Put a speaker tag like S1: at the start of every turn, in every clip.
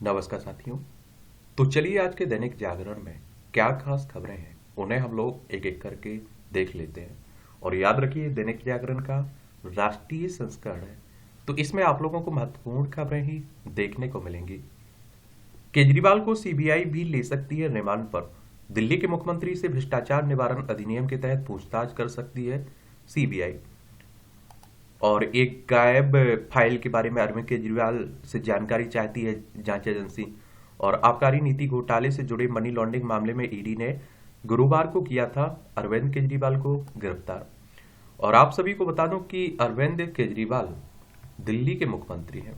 S1: नमस्कार साथियों। तो चलिए आज के दैनिक जागरण में क्या खास खबरें हैं उन्हें हम लोग एक एक करके देख लेते हैं। और याद रखिए दैनिक जागरण का राष्ट्रीय संस्करण है, तो इसमें आप लोगों को महत्वपूर्ण खबरें ही देखने को मिलेंगी। केजरीवाल को सीबीआई भी ले सकती है रिमांड पर। दिल्ली के मुख्यमंत्री से भ्रष्टाचार निवारण अधिनियम के तहत पूछताछ कर सकती है सीबीआई। और एक गायब फाइल के बारे में अरविंद केजरीवाल से जानकारी चाहती है जांच एजेंसी। और आबकारी नीति घोटाले से जुड़े मनी लॉन्ड्रिंग मामले में ईडी ने गुरुवार को किया था अरविंद केजरीवाल को गिरफ्तार। और आप सभी को बता दूं कि अरविंद केजरीवाल दिल्ली के मुख्यमंत्री हैं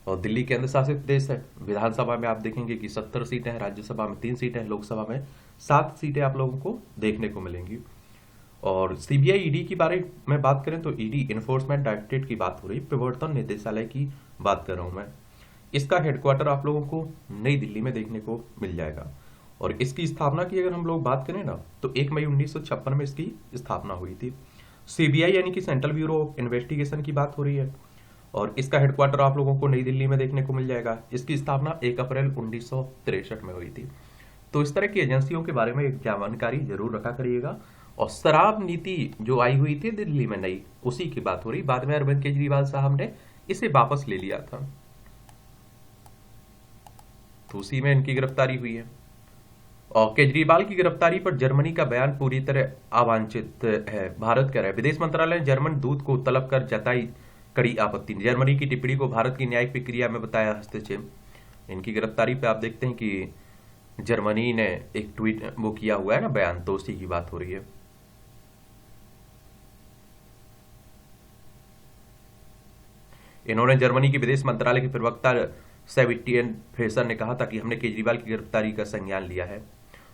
S1: और दिल्ली केंद्र शासित प्रदेश है। विधानसभा में आप देखेंगे कि 70 सीटें हैं, राज्यसभा में 3 सीटें हैं, लोकसभा में 7 सीटें आप लोगों को देखने को मिलेंगी। और सीबीआई ईडी की बारे में बात करें तो ईडी इन्फोर्समेंट डायरेक्टरेट की बात हो रही, प्रवर्तन निदेशालय की बात कर रहा हूं मैं। इसका हेडक्वार्टर आप लोगों को नई दिल्ली में देखने को मिल जाएगा। और इसकी स्थापना की अगर हम लोग बात करें ना तो 1 मई 1956 में इसकी स्थापना हुई थी। सीबीआई यानी कि सेंट्रल ब्यूरो ऑफ इन्वेस्टिगेशन की बात हो रही है और इसका हेडक्वार्टर आप लोगों को नई दिल्ली में देखने को मिल जाएगा। इसकी स्थापना 1 अप्रैल 1963 में हुई थी। तो इस तरह की एजेंसियों के बारे में एक जानकारी जरूर रखा करिएगा। और शराब नीति जो आई हुई थी दिल्ली में नई, उसी की बात हो रही। बाद में अरविंद केजरीवाल साहब ने इसे वापस ले लिया था, तो उसी में इनकी गिरफ्तारी हुई है। और केजरीवाल की गिरफ्तारी पर जर्मनी का बयान पूरी तरह अवांछित है, भारत कह रहा है। विदेश मंत्रालय ने जर्मन दूत को तलब कर जताई कड़ी आपत्ति। जर्मनी की टिप्पणी को भारत की न्यायिक प्रक्रिया में बताया हस्तक्षेप। इनकी गिरफ्तारी पे आप देखते हैं कि जर्मनी ने एक ट्वीट वो किया हुआ है ना बयान, तो उसी की बात हो रही है। इन्होंने जर्मनी के विदेश मंत्रालय के प्रवक्ता सेबेस्टियन फ्रेसर ने कहा था कि हमने केजरीवाल की गिरफ्तारी का संज्ञान लिया है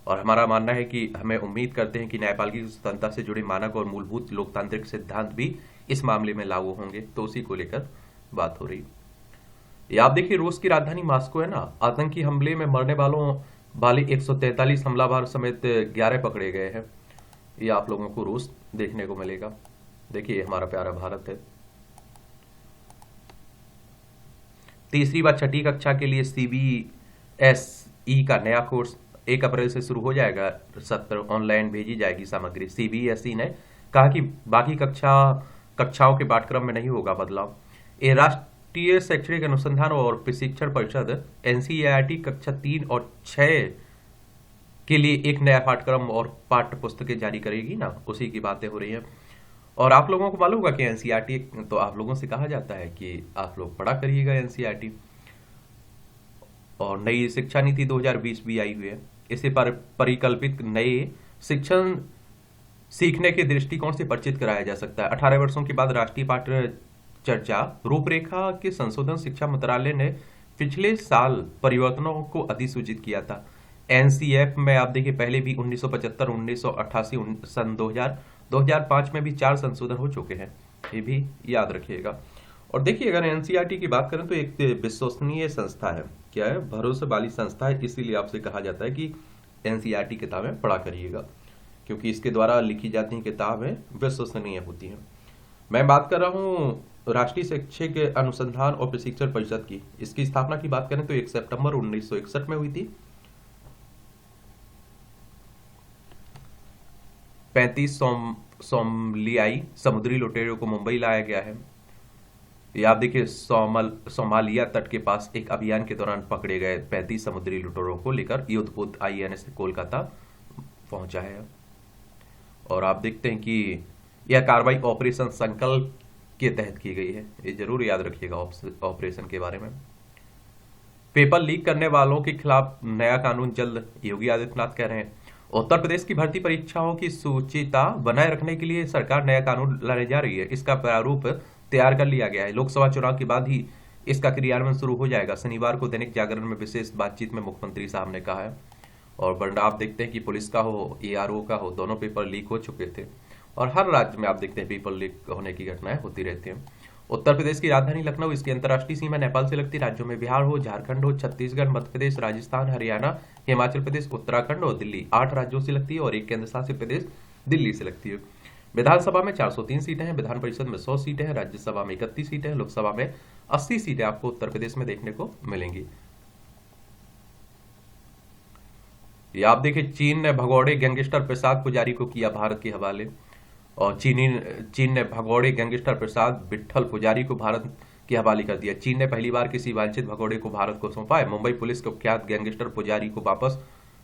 S1: और हमारा मानना है कि हमें उम्मीद करते हैं कि न्यायपालिका की स्वतंत्रता से जुड़े मानक और मूलभूत लोकतांत्रिक सिद्धांत भी इस मामले में लागू होंगे। तो उसी को लेकर बात हो रही। ये आप देखिए रूस की राजधानी मॉस्को है ना, आतंकी हमले में मरने वालों वाले 143 हमलावर समेत 11 पकड़े गए हैं। ये आप लोगों को रूस देखने को मिलेगा। देखिए हमारा प्यारा भारत है। तीसरी व छठी कक्षा के लिए सीबीएसई का नया कोर्स 1 अप्रैल से शुरू हो जाएगा। सत्र ऑनलाइन भेजी जाएगी सामग्री। सीबीएसई ने कहा कि बाकी कक्षाओं के पाठ्यक्रम में नहीं होगा बदलाव। ये राष्ट्रीय शैक्षणिक अनुसंधान और प्रशिक्षण परिषद एनसीईआरटी कक्षा 3 और 6 के लिए एक नया पाठ्यक्रम और पाठ्य पुस्तकें जारी करेगी ना, उसी की बातें हो रही है। और आप लोगों को मालूम होगा कि एनसीईआरटी, तो आप लोगों से कहा जाता है कि आप लोग पढ़ा करिएगा एनसीईआरटी। और नई शिक्षा नीति 2020 भी आई हुई है। इसे परिकल्पित नए शिक्षण सीखने के दृष्टिकोण से परिचित कराया जा सकता है। 18 वर्षों के बाद राष्ट्रीय पाठ्य चर्चा रूपरेखा के संशोधन शिक्षा मंत्रालय ने पिछले साल परिवर्तनों को अधिसूचित किया था। एनसीएफ में आप देखिए पहले भी 1975, 1988, सन 2000, 2005 में भी 4 संशोधन हो चुके हैं, ये भी याद रखिएगा। और देखिए अगर एनसीईआरटी की बात करें तो एक विश्वसनीय संस्था है। क्या है? भरोसे वाली संस्था है, इसीलिए आपसे कहा जाता है कि एनसीईआरटी किताबें पढ़ा करिएगा, क्योंकि इसके द्वारा लिखी जाती किताबें विश्वसनीय होती हैं। मैं बात कर रहा हूँ राष्ट्रीय शैक्षिक अनुसंधान और प्रशिक्षण परिषद की। इसकी स्थापना की बात करें तो 1 सितंबर 1961 में हुई थी। 35 सोमालियाई समुद्री लुटेरों को मुंबई लाया गया है। ये आप देखिए सोमालिया तट के पास एक अभियान के दौरान पकड़े गए 35 समुद्री लुटेरों को लेकर युद्धपोत आईएनएस कोलकाता पहुंचा है। और आप देखते हैं कि यह कार्रवाई ऑपरेशन संकल्प के तहत की गई है। ये जरूर याद रखिएगा ऑपरेशन के बारे में। पेपर लीक करने वालों के खिलाफ नया कानून जल्द, योगी आदित्यनाथ कह रहे हैं। उत्तर प्रदेश की भर्ती परीक्षाओं की सूचिता बनाए रखने के लिए सरकार नया कानून लाने जा रही है। इसका प्रारूप तैयार कर लिया गया है। लोकसभा चुनाव के बाद ही इसका क्रियान्वयन शुरू हो जाएगा। शनिवार को दैनिक जागरण में विशेष बातचीत में मुख्यमंत्री साहब ने कहा है। और वरना आप देखते हैं कि पुलिस का हो, एआरओ का हो, दोनों पेपर लीक हो चुके थे। और हर राज्य में आप देखते हैं पेपर लीक होने की घटनाएं होती रहती हैं। उत्तर प्रदेश की राजधानी लखनऊ, इसकी अंतर्राष्ट्रीय सीमा नेपाल से लगती राज्यों में बिहार हो, झारखंड हो, छत्तीसगढ़, मध्य प्रदेश, राजस्थान, हरियाणा, हिमाचल प्रदेश, उत्तराखंड और दिल्ली 8 राज्यों से लगती है और एक केंद्र शासित प्रदेश दिल्ली से लगती है। विधानसभा में 403 सीटें हैं, विधान परिषद में 100 सीटें हैं, राज्यसभा में 31 सीटें हैं, लोकसभा में 80 सीटें आपको उत्तर प्रदेश में देखने को मिलेंगी। ये आप देखिए, चीन ने भगौड़े गैंगस्टर प्रसाद पुजारी को किया भारत के हवाले। और चीन ने भगौड़े गैंगस्टर प्रसाद विट्ठल पुजारी को भारत के हवाले कर दिया। चीन ने पहली बार किसी वांछित भगौड़े को भारत को सौंपा है। मुंबई पुलिस कुख्यात गैंगस्टर पुजारी को वापस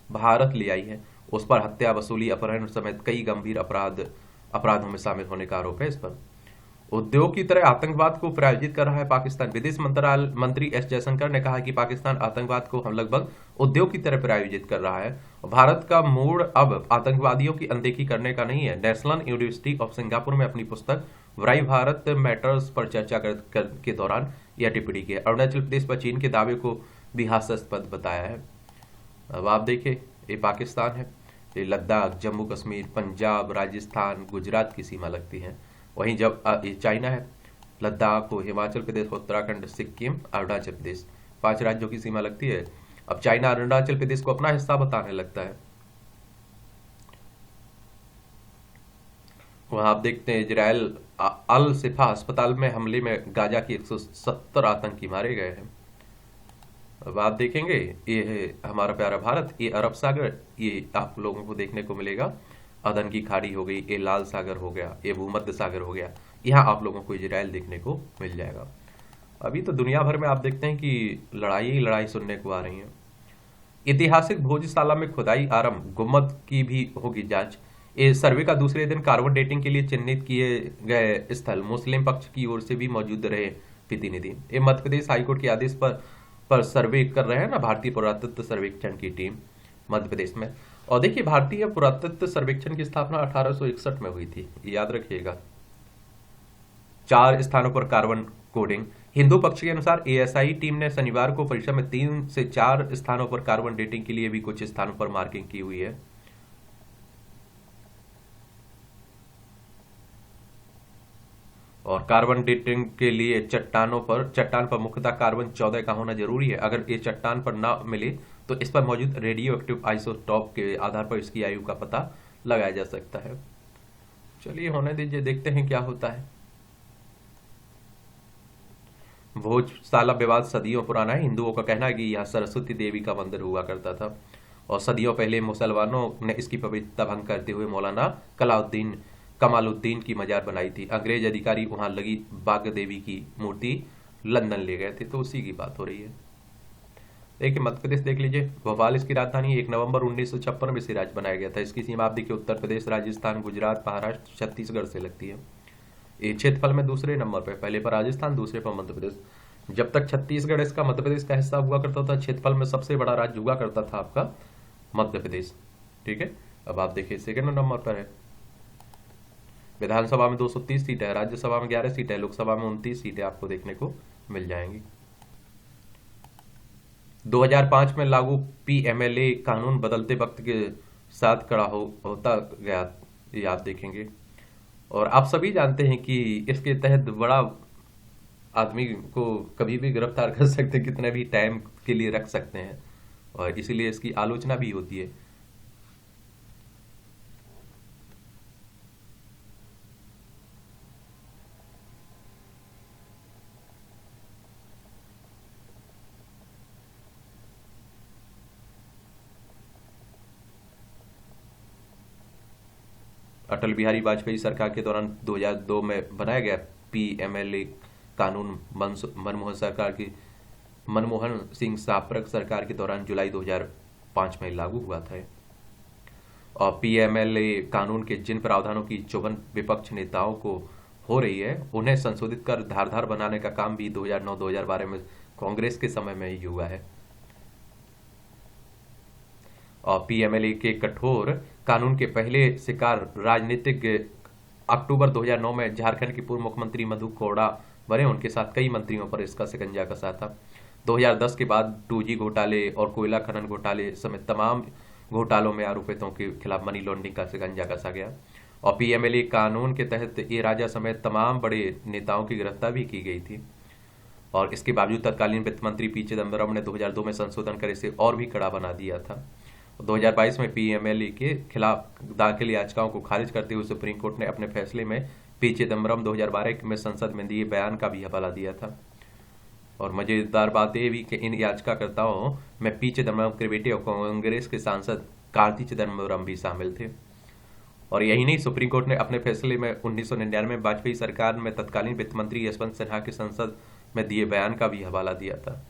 S1: भारत ले आई है। उस पर हत्या, वसूली, अपहरण समेत कई गंभीर अपराधों में शामिल होने का आरोप है इस पर। उद्योग की तरह आतंकवाद को प्रायोजित कर रहा है पाकिस्तान। विदेश मंत्रालय मंत्री एस जयशंकर ने कहा है कि पाकिस्तान आतंकवाद को हम लगभग उद्योग की तरह प्रायोजित कर रहा है। भारत का मूड अब आतंकवादियों की अनदेखी करने का नहीं है। नेशनल यूनिवर्सिटी ऑफ सिंगापुर में अपनी पुस्तक व्हाई भारत मैटर्स पर चर्चा के दौरान यह टिप्पणी की है। अरुणाचल प्रदेश पर चीन के दावे को भी हास्यास्पद बताया है। अब आप देखिए, ये पाकिस्तान है, ये लद्दाख, जम्मू कश्मीर, पंजाब, राजस्थान, गुजरात की सीमा लगती है। वहीं जब ये चाइना है, लद्दाख को हिमाचल प्रदेश, उत्तराखंड, सिक्किम, अरुणाचल प्रदेश, 5 राज्यों की सीमा लगती है। अब चाइना अरुणाचल प्रदेश को अपना हिस्सा बताने लगता है। वहां आप देखते हैं, इजराइल अल शिफा अस्पताल में हमले में गाजा के 170 आतंकी मारे गए हैं। अब आप देखेंगे, ये है हमारा प्यारा भारत, ये अरब सागर, ये आप लोगों को देखने को मिलेगा। अदन की खाड़ी हो गई, ये लाल सागर हो गया, ये भूमध्य सागर हो गया। यहाँ आप लोगों को इजराइल देखने को मिल जाएगा। अभी तो दुनिया भर में आप देखते हैं कि लड़ाई ही लड़ाई सुनने को आ रही है। ऐतिहासिक भोजशाला में खुदाई आरंभ, गुम्मद की भी होगी जांच। ये सर्वे का दूसरे दिन कार्बन डेटिंग के लिए चिन्हित किए गए स्थल मुस्लिम पक्ष की ओर से भी मौजूद रहे प्रतिनिधि। ये मध्य प्रदेश हाईकोर्ट के आदेश पर सर्वे कर रहे हैं ना भारतीय पुरातत्व सर्वेक्षण की टीम मध्य प्रदेश में। और देखिए, भारतीय पुरातत्व सर्वेक्षण की स्थापना 1861 में हुई थी, याद रखिएगा। 4 स्थानों पर कार्बन कोडिंग। हिंदू पक्ष के अनुसार एएसआई टीम ने शनिवार को परिसर में 3 से 4 स्थानों पर कार्बन डेटिंग के लिए भी कुछ स्थानों पर मार्किंग की हुई है। और कार्बन डेटिंग के लिए चट्टान पर मुख्यतः कार्बन 14 का होना जरूरी है। अगर ये चट्टान पर ना मिले तो इस पर मौजूद रेडियो एक्टिव आइसोटॉप के आधार पर इसकी आयु का पता लगाया जा सकता है। चलिए होने दीजिए, देखते हैं क्या होता है। भोजशाला विवाद सदियों पुराना है। हिंदुओं का कहना है कि यह सरस्वती देवी का मंदिर हुआ करता था और सदियों पहले मुसलमानों ने इसकी पवित्रता भंग करते हुए मौलाना कमालुद्दीन की मजार बनाई थी। अंग्रेज अधिकारी वहां लगी बाग देवी की मूर्ति लंदन ले गए थे, तो उसी की बात हो रही है। देखिए, मध्य प्रदेश देख लीजिए, भोपाल इसकी राजधानी 1 नवंबर 1956 में सिराज बनाया गया था। इसकी सीमा आप देखिए, उत्तर प्रदेश, राजस्थान, गुजरात, महाराष्ट्र, छत्तीसगढ़ से लगती है। ये क्षेत्रफल में दूसरे नंबर पर, पहले पर राजस्थान, दूसरे पर मध्य प्रदेश। जब तक छत्तीसगढ़ इसका मध्य प्रदेश का हिस्सा हुआ करता था, क्षेत्रफल में सबसे बड़ा राज्य हुआ करता था आपका मध्य प्रदेश। ठीक है, अब आप देखिए सेकेंड नंबर पर है। विधानसभा में 230 सीट है, राज्यसभा में 11 सीट है, लोकसभा में 29 सीटें आपको देखने को मिल जाएंगी। 2005 में लागू पीएमएलए कानून बदलते वक्त के साथ खड़ा होता गया, ये आप देखेंगे। और आप सभी जानते हैं कि इसके तहत बड़ा आदमी को कभी भी गिरफ्तार कर सकते हैं, कितने भी टाइम के लिए रख सकते हैं, और इसीलिए इसकी आलोचना भी होती है। अटल बिहारी वाजपेयी सरकार के दौरान 2002 में बनाया गया पीएमएलए कानून मनमोहन सिंह सापरक सरकार के दौरान जुलाई 2005 में लागू हुआ था। और पीएमएलए कानून के जिन प्रावधानों की चुभन विपक्ष नेताओं को हो रही है, उन्हें संशोधित कर धारदार बनाने का काम भी 2009-2012 में कांग्रेस के समय में ही हुआ है। और पीएमएलए के कठोर कानून के पहले शिकार राजनीतिक अक्टूबर 2009 में झारखंड के पूर्व मुख्यमंत्री मधु कोड़ा बने। उनके साथ कई मंत्रियों पर इसका शिकंजा कसा था। 2010 के बाद 2G घोटाले और कोयला खनन घोटाले समेत तमाम घोटालों में आरोपितों के खिलाफ मनी लॉन्ड्रिंग का शिकंजा कसा गया। और पीएमएलए कानून के तहत ए राजा समेत तमाम बड़े नेताओं की गिरफ्तार भी की गई थी। और इसके बावजूद तत्कालीन वित्त मंत्री पी चिदम्बरम ने 2002 में संशोधन कर इसे और भी कड़ा बना दिया था। 2022 में पीएमएलए के खिलाफ दाखिल याचिकाओं को खारिज करते हुए सुप्रीम कोर्ट ने अपने फैसले में पी चिदम्बरम 2012 में संसद में दिए बयान का भी हवाला दिया था। और मजेदार बात यह भी कि इन याचिकाकर्ताओं में पी चिदम्बरम के बेटे और कांग्रेस के सांसद कार्ति चिदम्बरम भी शामिल थे। और यही नहीं, सुप्रीम कोर्ट ने अपने फैसले में 1999 में वाजपेयी सरकार में तत्कालीन वित्त मंत्री यशवंत सिन्हा के संसद में दिए बयान का भी हवाला दिया था।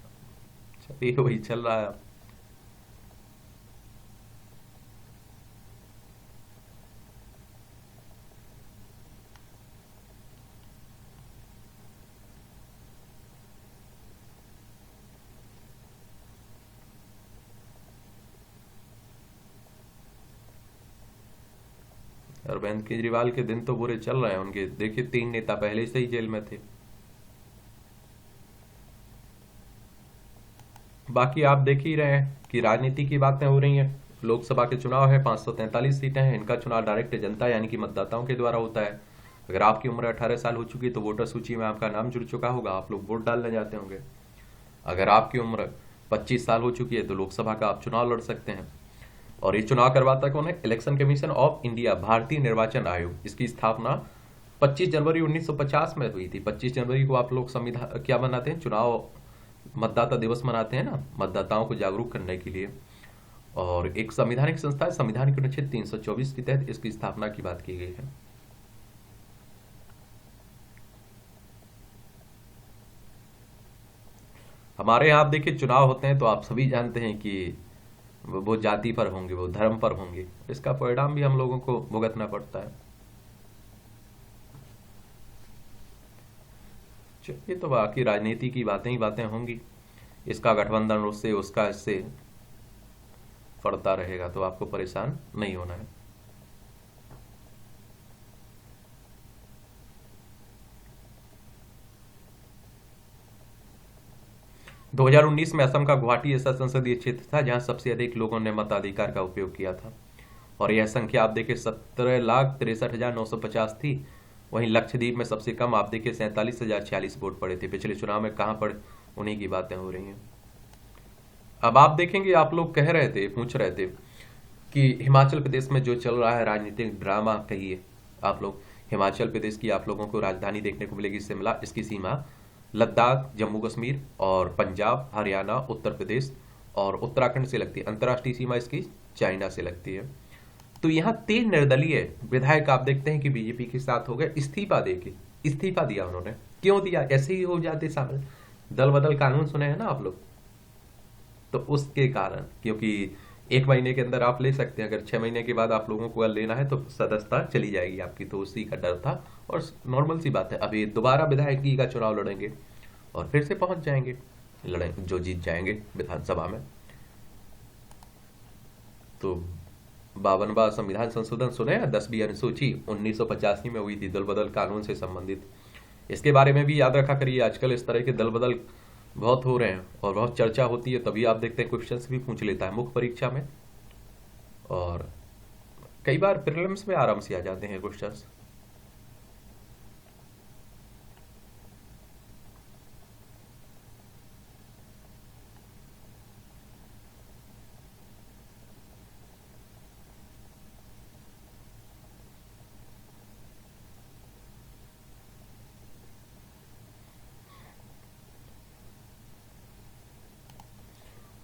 S1: चलिए वही चल रहा है। अरविंद केजरीवाल के दिन तो बुरे चल रहे हैं उनके। देखिए 3 नेता पहले से ही जेल में थे। बाकी आप देख ही रहे हैं कि राजनीति की बातें हो रही हैं। लोकसभा के चुनाव है, 543 सीटें हैं। इनका चुनाव डायरेक्ट जनता यानी कि मतदाताओं के द्वारा होता है। अगर आपकी उम्र 18 साल हो चुकी है तो वोटर सूची में आपका नाम जुड़ चुका होगा, आप लोग वोट डालने जाते होंगे। अगर आपकी उम्र 25 साल हो चुकी है तो लोकसभा का आप चुनाव लड़ सकते हैं। और ये चुनाव करवाता कौन है? इलेक्शन कमीशन ऑफ इंडिया, भारतीय निर्वाचन आयोग। इसकी स्थापना 25 जनवरी 1950 में हुई थी। 25 जनवरी को आप लोग संविधान क्या मनाते हैं? चुनाव मतदाता दिवस मनाते हैं ना, मतदाताओं को जागरूक करने के लिए। और एक संवैधानिक संस्था है, संविधान के अनुच्छेद 324 के तहत इसकी स्थापना की बात की गई है। हमारे यहाँ आप देखिए चुनाव होते हैं तो आप सभी जानते हैं कि वो जाति पर होंगे, वो धर्म पर होंगे। इसका परिणाम भी हम लोगों को भुगतना पड़ता है। चलिए, तो बाकी राजनीति की बातें ही बातें होंगी। इसका गठबंधन उससे, उसका इससे पड़ता रहेगा, तो आपको परेशान नहीं होना है। दो 2019 में असम का गुवाहाटी ऐसा संसदीय क्षेत्र था जहां सबसे अधिक लोगों ने मताधिकार का उपयोग किया था। और यह संख्या आप देखिए 17,63,950 थी। वहीं लक्षद्वीप में सबसे कम आप देखिए 47,046 वोट पड़े थे। पिछले चुनाव में कहां पड़े, उन्हीं की बातें हो रही हैं। अब आप देखेंगे, आप लोग कह रहे थे, पूछ रहे थे कि हिमाचल प्रदेश में जो चल रहा है राजनीतिक ड्रामा, कहिए आप लोग। हिमाचल प्रदेश की आप लोगों को राजधानी देखने को मिलेगी शिमला। इसकी सीमा लद्दाख, जम्मू कश्मीर और पंजाब, हरियाणा, उत्तर प्रदेश और उत्तराखंड से लगती है। अंतर्राष्ट्रीय सीमा इसकी चाइना से लगती है। तो यहाँ 3 निर्दलीय विधायक आप देखते हैं कि बीजेपी के साथ हो गए इस्तीफा देके। इस्तीफा दिया उन्होंने, क्यों दिया? ऐसे ही हो जाते शामिल। दल बदल कानून सुने हैं ना आप लोग, तो उसके कारण। क्योंकि 1 महीने के अंदर आप ले सकते हैं, अगर 6 महीने के बाद आप लोगों को लेना है तो सदस्यता चली जाएगी आपकी। तो उसी का डर था और नॉर्मल सी बात है। अभी दोबारा विधायकी का चुनाव लड़ेंगे और फिर से पहुंच जाएंगे, लड़ेंगे, जो जीत जाएंगे विधानसभा में। तो 52वां संविधान संशोधन सुने हैं? 10वीं अनुसूची 1985 में हुई थी, दल बदल कानून से संबंधित। इसके बारे में भी याद रखा करिए। आजकल इस तरह के दल बदल बहुत हो रहे हैं और बहुत चर्चा होती है, तभी आप देखते हैं क्वेश्चंस भी पूछ लेता है मुख्य परीक्षा में, और कई बार प्रीलिम्स में आराम से आ जाते हैं क्वेश्चंस।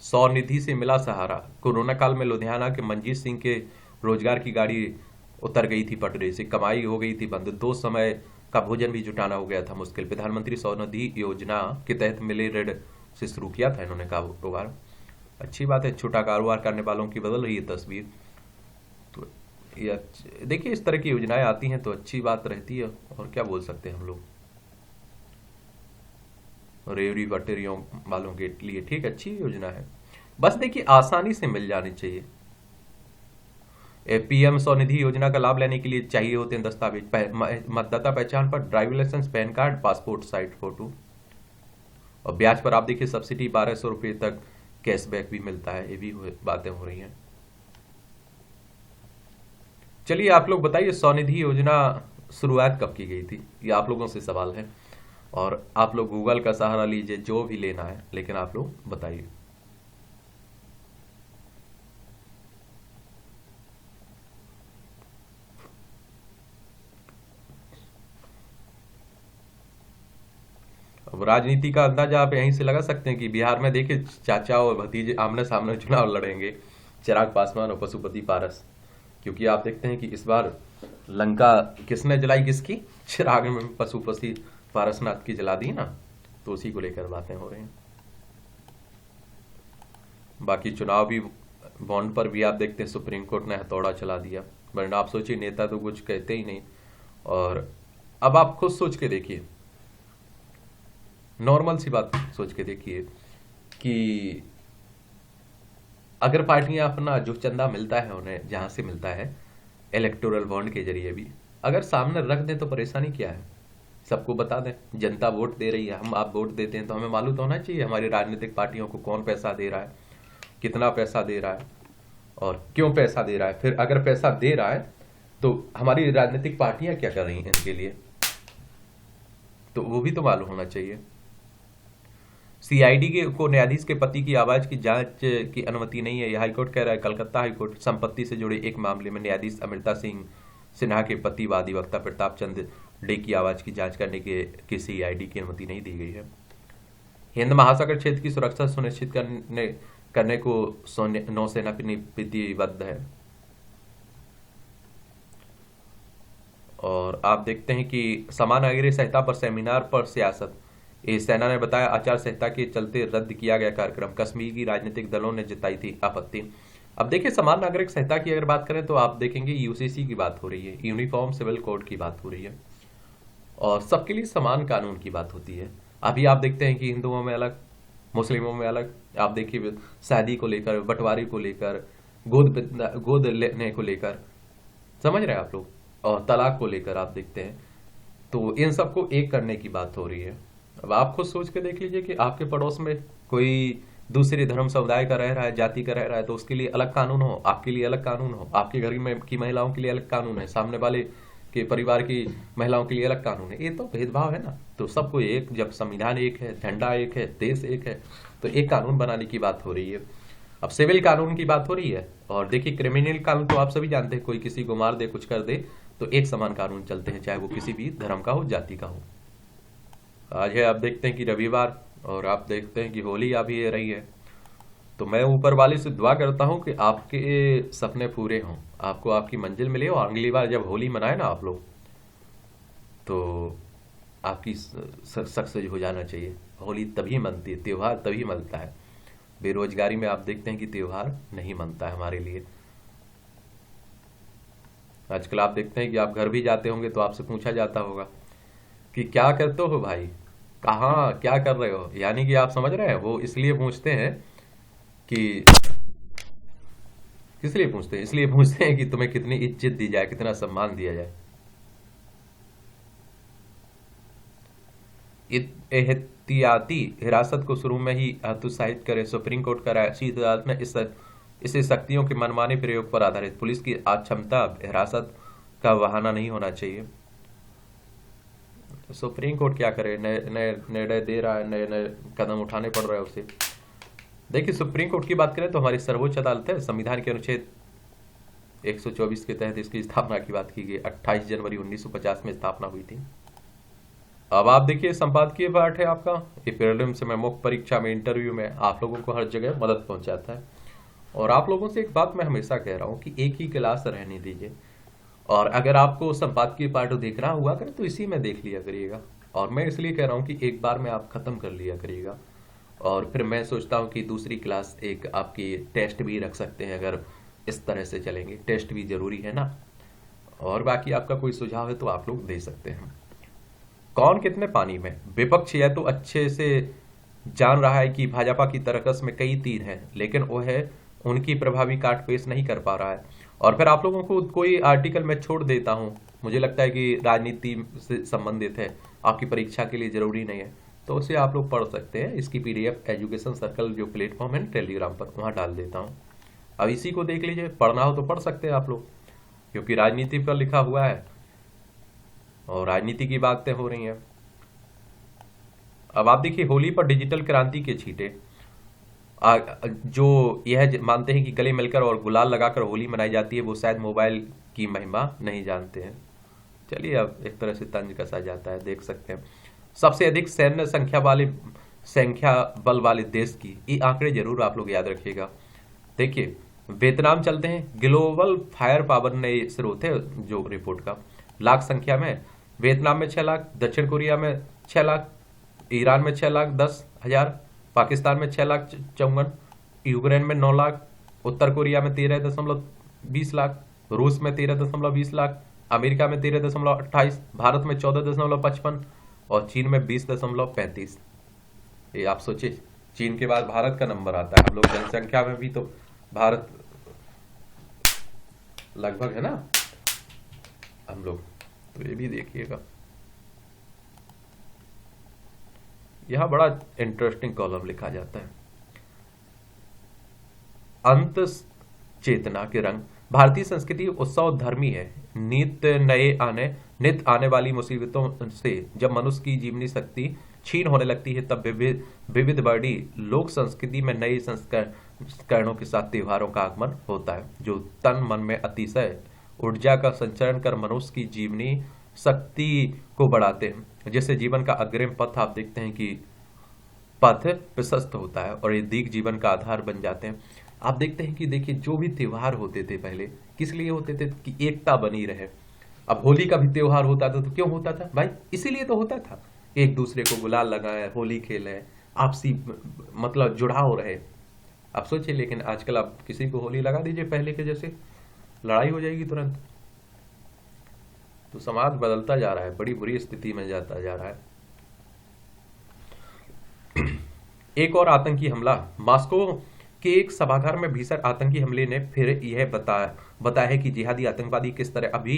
S1: स्वनिधि से मिला सहारा। कोरोना काल में लुधियाना के मंजीत सिंह के रोजगार की गाड़ी उतर गई थी पटरी से, कमाई हो गई थी बंद। 2 समय का भोजन भी जुटाना हो गया था मुश्किल। प्रधानमंत्री स्वनिधि योजना के तहत मिले ऋण से शुरू किया था इन्होंने कारोबार। अच्छी बात है, छोटा कारोबार करने वालों की बदल रही है तस्वीर। तो ये देखिए, इस तरह की योजनाएं आती हैं तो अच्छी बात रहती है, और क्या बोल सकते हैं हम लोग। रेवड़ी बटेरियों वालों के लिए ठीक अच्छी योजना है, बस देखिए आसानी से मिल जानी चाहिए। पीएम स्वनिधि योजना का लाभ लेने के लिए चाहिए होते हैं दस्तावेज, मतदाता पहचान पत्र, driving licence, PAN card, passport size photo. और ब्याज पर आप देखिए सब्सिडी 1200 रुपये तक कैशबैक भी मिलता है। ये भी बातें हो रही हैं। चलिए आप लोग बताइए, स्वनिधि योजना शुरुआत कब की गई थी? ये आप लोगों से सवाल है, और आप लोग गूगल का सहारा लीजिए, जो भी लेना है, लेकिन आप लोग बताइए। अब राजनीति का अंदाजा आप यहीं से लगा सकते हैं कि बिहार में देखिए चाचा और भतीजे आमने सामने चुनाव लड़ेंगे। चिराग पासवान और पशुपति पारस, क्योंकि आप देखते हैं कि इस बार लंका किसने जलाई, किसकी? चिराग में पशुपति पारसनाथ की जला दी ना, तो उसी को लेकर बातें हो रही हैं। बाकी चुनाव भी बॉन्ड पर भी आप देखते हैं सुप्रीम कोर्ट ने हथौड़ा चला दिया, वरना आप सोचिए नेता तो कुछ कहते ही नहीं। और अब आप खुद सोच के देखिए, नॉर्मल सी बात सोच के देखिए कि अगर पार्टियां अपना जो चंदा मिलता है उन्हें जहां से मिलता है इलेक्टोरल बॉन्ड के जरिए भी अगर सामने रख दें तो परेशानी क्या है? सबको बता दें, जनता वोट दे रही है, हम आप वोट देते हैं तो हमें मालूम तो होना चाहिए हमारी राजनीतिक पार्टियों को कौन पैसा दे रहा है, कितना पैसा दे रहा है और क्यों पैसा दे रहा है। फिर अगर पैसा दे रहा है तो हमारी राजनीतिक पार्टियां क्या कर रही हैं इनके लिए, तो वो भी तो मालूम होना चाहिए। सीआईडी को न्यायाधीश के पति की आवाज की जांच की अनुमति नहीं है, यह हाईकोर्ट कह रहा है। कलकत्ता हाईकोर्ट संपत्ति से जुड़े एक मामले में न्यायाधीश अमृता सिंह सिन्हा के पति व अधिवक्ता प्रताप चंद डे की आवाज की जांच करने की सीआईडी की अनुमति नहीं दी गई है। हिंद महासागर क्षेत्र की सुरक्षा सुनिश्चित करने को नौसेना प्रतिबद्ध है। और आप देखते हैं कि समान नागरिक संहिता पर सेमिनार पर सियासत, सेना ने बताया आचार संहिता के चलते रद्द किया गया कार्यक्रम, कश्मीर की राजनीतिक दलों ने जताई थी आपत्ति। अब देखिए समान नागरिक संहिता की अगर बात करें तो आप देखेंगे यूसीसी की बात हो रही है, यूनिफॉर्म सिविल कोड की बात हो रही है और सबके लिए समान कानून की बात होती है। अभी आप देखते हैं कि हिंदुओं में अलग, मुस्लिमों में अलग, आप देखिए शादी को लेकर, बंटवारे को लेकर, गोद लेने को लेकर, समझ रहे हैं आप लोग, और तलाक को लेकर आप देखते हैं, तो इन सबको एक करने की बात हो रही है। अब आप खुद सोच के देख लीजिए कि आपके पड़ोस में कोई दूसरे धर्म समुदाय का रह रहा है, जाति का रह रहा है, तो उसके लिए अलग कानून हो, आपके लिए अलग कानून हो, आपके घर में की महिलाओं के लिए अलग कानून है, सामने वाले के परिवार की महिलाओं के लिए अलग कानून है। ये तो भेदभाव है ना। तो सबको एक, जब संविधान एक है, झंडा एक है, देश एक है, तो एक कानून बनाने की बात हो रही है। अब सिविल कानून की बात हो रही है और देखिए क्रिमिनल कानून तो आप सभी जानते हैं, कोई किसी को मार दे, कुछ कर दे, तो एक समान कानून चलते हैं, चाहे वो किसी भी धर्म का हो, जाति का हो। आज है, आप देखते हैं कि रविवार और आप देखते हैं कि होली आ भी रही है, तो मैं ऊपर वाले से दुआ करता हूं कि आपके सपने पूरे हों, आपको आपकी मंजिल मिले और अगली बार जब होली मनाए ना आप लोग, तो आपकी सक्सेस हो जाना चाहिए। होली तभी मनती है, त्योहार तभी मनता है। बेरोजगारी में आप देखते हैं कि त्योहार नहीं मनता है हमारे लिए। आजकल आप देखते हैं कि आप घर भी जाते होंगे तो आपसे पूछा जाता होगा कि क्या करते हो भाई, कहाँ क्या कर रहे हो, यानी कि आप समझ रहे हैं, वो इसलिए पूछते हैं कि किस लिए पूछते हैं, इसलिए पूछते हैं कि तुम्हें कितनी इज्जत दी जाए, कितना सम्मान दिया जाए। एहतियाती हिरासत को शुरू में ही हतोत्साहित करे, सुप्रीम कोर्ट का राय, शीर्ष अदालत में इसे शक्तियों के मनमाने प्रयोग पर आधारित, पुलिस की अक्षमता हिरासत का बहाना नहीं होना चाहिए। सुप्रीम कोर्ट क्या करे, नए नए निर्णय दे रहा है, नए नए कदम उठाने पड़ रहे हैं उसे। देखिए सुप्रीम कोर्ट की बात करें तो हमारी सर्वोच्च अदालत है, संविधान के अनुच्छेद 124 के तहत इसकी स्थापना की बात की गई, 28 जनवरी 1950 में स्थापना हुई थी। अब आप देखिए संपादकीय पाठ है आपका, ये प्रीलिम्स में, मुख्य परीक्षा में, इंटरव्यू में आप लोगों को हर जगह मदद पहुंचाता है। और आप लोगों से एक बात मैं हमेशा कह रहा हूँ कि एक ही क्लास रहने दीजिए, और अगर आपको संपादकीय पाठ देखना हुआ करे तो इसी में देख लिया करिएगा। और मैं इसलिए कह रहा हूँ कि एक बार में आप खत्म कर लिया करिएगा, और फिर मैं सोचता हूँ कि दूसरी क्लास एक आपकी टेस्ट भी रख सकते हैं, अगर इस तरह से चलेंगे, टेस्ट भी जरूरी है ना। और बाकी आपका कोई सुझाव है तो आप लोग दे सकते हैं। कौन कितने पानी में, विपक्ष यह तो अच्छे से जान रहा है कि भाजपा की तरकस में कई तीर हैं, लेकिन वह उनकी प्रभावी काट पेश नहीं कर पा रहा है। और फिर आप लोगों को कोई आर्टिकल मैं छोड़ देता हूं, मुझे लगता है कि राजनीति से संबंधित है, आपकी परीक्षा के लिए जरूरी नहीं है, तो उसे आप लोग पढ़ सकते हैं। इसकी पीडीएफ एजुकेशन सर्कल जो प्लेटफॉर्म है टेलीग्राम पर, वहां डाल देता हूं। अब इसी को देख लीजिए, पढ़ना हो तो पढ़ सकते हैं आप लोग, क्योंकि राजनीति पर लिखा हुआ है और राजनीति की बातें हो रही हैं। अब आप देखिए होली पर डिजिटल क्रांति के छींटे, जो यह मानते हैं कि गले मिलकर और गुलाल लगाकर होली मनाई जाती है, वो शायद मोबाइल की महिमा नहीं जानते हैं। चलिए अब एक तरह से तंज कसा जाता है, देख सकते हैं। सबसे अधिक सैन्य संख्या बल वाले देश की, ये आंकड़े जरूर आप लोग याद रखिएगा। देखिए वियतनाम चलते हैं। ग्लोबल फायर पावर ने स्रोत है जो रिपोर्ट का, लाख संख्या में वियतनाम में 6 लाख, दक्षिण कोरिया में 6 लाख, ईरान में 6,10,000, पाकिस्तान में 6,54,, यूक्रेन में 9 लाख, उत्तर कोरिया में 13.20 लाख, रूस में 13.20 लाख, अमेरिका में 13.28, भारत में 14.55 और चीन में 20.35। ये आप सोचिए, चीन के बाद भारत का नंबर आता है। हम लोग जनसंख्या में भी तो भारत लगभग है ना हम लोग, तो ये भी देखिएगा। यहां बड़ा इंटरेस्टिंग कॉलम लिखा जाता है, अंत चेतना के रंग। भारतीय संस्कृति उत्सव धर्मी है। नित्य आने वाली मुसीबतों से जब मनुष्य की जीवनी शक्ति क्षीण होने लगती है, तब विविध वर्णी लोक संस्कृति में नए संस्करणों के साथ त्योहारों का आगमन होता है, जो तन मन में अतिशय ऊर्जा का संचरण कर मनुष्य की जीवनी शक्ति को बढ़ाते हैं। जैसे जीवन का अग्रिम पथ आप देखते हैं कि पथ प्रशस्त होता है और ये दीर्घ जीवन का आधार बन जाते हैं। आप देखते हैं कि देखिए जो भी त्योहार होते थे पहले किस लिए होते थे कि एकता बनी रहे। अब होली का भी त्योहार होता था तो क्यों होता था भाई? इसीलिए तो होता था, एक दूसरे को गुलाल लगाए, होली खेले, आपसी मतलब जुड़ाव रहे। आप सोचिए, लेकिन आजकल आप किसी को होली लगा दीजिए पहले के जैसे, लड़ाई हो जाएगी तुरंत। तो समाज बदलता जा रहा है, बड़ी बुरी स्थिति में जाता जा रहा है। एक और आतंकी हमला। मॉस्को के एक सभागार में भीषण आतंकी हमले ने फिर यह बताया है कि जिहादी आतंकवादी किस तरह अभी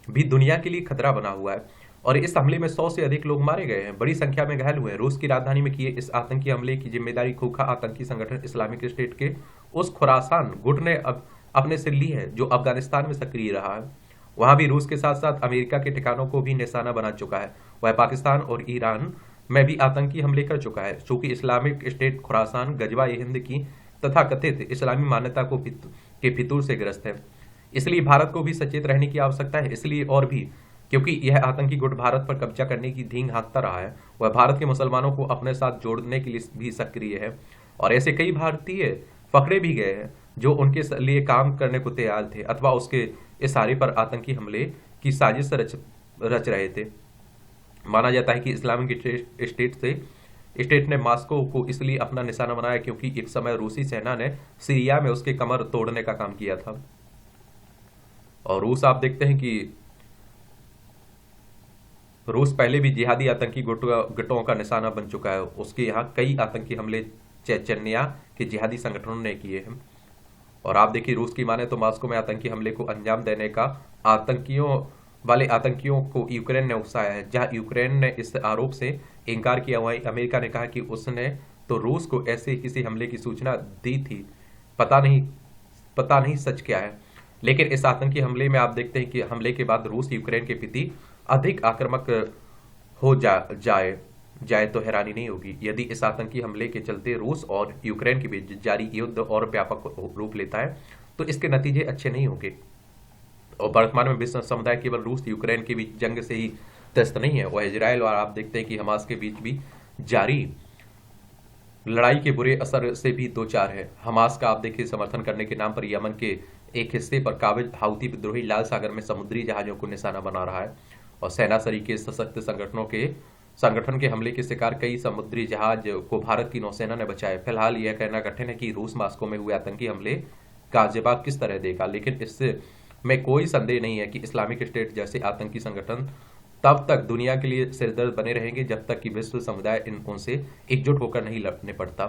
S1: भी दुनिया के लिए खतरा बना हुआ है, और इस हमले में 100 से अधिक लोग मारे गए हैं, बड़ी संख्या में घायल हुए हैं। रूस की राजधानी में किए इस आतंकी हमले की जिम्मेदारी खोखा आतंकी संगठन इस्लामिक स्टेट के उस खुरासान गुट ने अपने सिर ली है जो अफगानिस्तान में सक्रिय रहा है। वहां भी रूस के साथ साथ अमेरिका के ठिकानों को भी निशाना बना चुका है। वह पाकिस्तान और ईरान में भी आतंकी हमले कर चुका है। चूंकि इस्लामिक स्टेट खुरासान गजवा हिंद की तथा कथित इस्लामी मान्यता के फितूर से ग्रस्त है, इसलिए भारत को भी सचेत रहने की आवश्यकता है। इसलिए और भी क्योंकि यह आतंकी गुट भारत पर कब्जा करने की धींग हाँकता रहा है, वह भारत के मुसलमानों को अपने साथ जोड़ने के लिए भी सक्रिय है, और ऐसे कई भारतीय पकड़े भी गए हैं जो उनके लिए काम करने को तैयार थे अथवा उसके इशारे पर आतंकी हमले की साजिश रच रहे थे। माना जाता है कि इस्लामिक स्टेट ने मॉस्को को इसलिए अपना निशाना बनाया क्योंकि एक समय रूसी सेना ने सीरिया में उसके कमर तोड़ने का काम किया था। और रूस आप देखते हैं कि रूस पहले भी जिहादी आतंकी गुटों का निशाना बन चुका है। उसके यहाँ कई आतंकी हमले चेचन्या के जिहादी संगठनों ने किए हैं। और आप देखिए, रूस की माने तो मॉस्को में आतंकी हमले को अंजाम देने का आतंकियों को यूक्रेन ने उकसाया है। जहां यूक्रेन ने इस आरोप से इनकार किया, वहीं अमेरिका ने कहा कि उसने तो रूस को ऐसे किसी हमले की सूचना दी थी, पता नहीं सच क्या है। लेकिन इस आतंकी हमले में आप देखते हैं कि हमले के बाद रूस यूक्रेन के प्रति अधिक आक्रामक हो जाए तो हैरानी नहीं होगी। यदि इस आतंकी हमले के चलते रूस और यूक्रेन के बीच जारी युद्ध और व्यापक रूप लेता है तो इसके नतीजे अच्छे नहीं होंगे। और वर्तमान में विश्व समुदाय केवल रूस यूक्रेन के बीच जंग से ही त्रस्त नहीं है, वह इजराइल और आप देखते हैं कि हमास के बीच भी जारी लड़ाई के बुरे असर से भी दो चार है। हमास का आप देखिए समर्थन करने के नाम पर यमन के एक हिस्से पर काबिज हाउती विद्रोही लाल सागर में समुद्री जहाजों को निशाना बना रहा है, और सेना सरी के सशक्त संगठन के हमले के शिकार कई समुद्री जहाज को भारत की नौसेना ने बचाया। फिलहाल यह कहना कठिन है कि रूस मॉस्को में हुए आतंकी हमले का जवाब किस तरह देगा, लेकिन इससे में कोई संदेह नहीं है कि इस्लामिक स्टेट जैसे आतंकी संगठन तब तक दुनिया के लिए सिरदर्द बने रहेंगे जब तक कि विश्व समुदाय उनसे एकजुट होकर नहीं लड़ने पड़ता।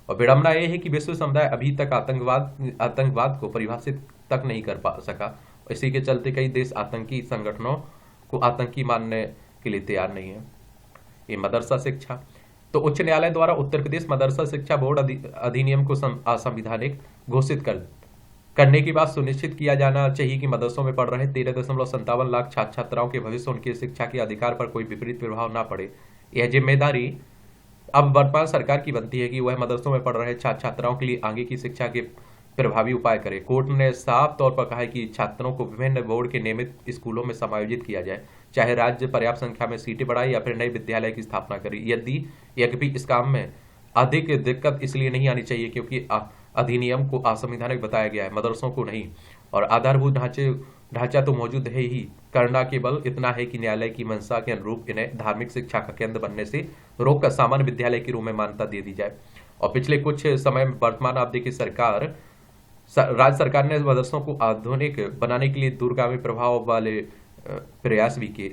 S1: और विडंबना यह है कि विश्व समुदाय अभी तक आतंकवाद को परिभाषित तक नहीं कर पा सका। इसी के चलते कई देश आतंकी संगठनों को आतंकी मानने के लिए तैयार नहीं है। ये मदरसा शिक्षा, तो उच्च न्यायालय द्वारा उत्तर प्रदेश मदरसा शिक्षा बोर्ड अधिनियम को असंवैधानिक घोषित करने की बात सुनिश्चित किया जाना चाहिए कि मदरसों में पढ़ रहे 13.57 लाख छात्र छात्राओं के भविष्य उनके शिक्षा के अधिकार पर कोई विपरीत प्रभाव ना पड़े। यह जिम्मेदारी अब वर्तमान सरकार की बनती है कि वह मदरसों में पढ़ रहे छात्र छात्राओं के लिए आगे की शिक्षा के प्रभावी उपाय करे। कोर्ट ने साफ तौर पर कहा है कि छात्रों को विभिन्न बोर्ड के नियमित स्कूलों में समायोजित किया जाए, चाहे राज्य पर्याप्त संख्या में सीटें बढ़ाए या फिर नए विद्यालय की स्थापना करे। यद्यपि इस काम में अधिक दिक्कत इसलिए नहीं आनी चाहिए क्योंकि अधिनियम को असंवैधानिक बताया गया है, मदरसों को नहीं। और आधारभूत ढांचा तो मौजूद है ही, करना केवल इतना है कि न्यायालय की मंशा के अनुरूप इन्हें धार्मिक शिक्षा का केंद्र बनने से रोककर सामान्य विद्यालय के रूप में मान्यता दे दी जाए। और पिछले कुछ समय में वर्तमान आप देखिए राज्य सरकार ने मदरसों को आधुनिक बनाने के लिए दूरगामी प्रभाव वाले प्रयास भी किए।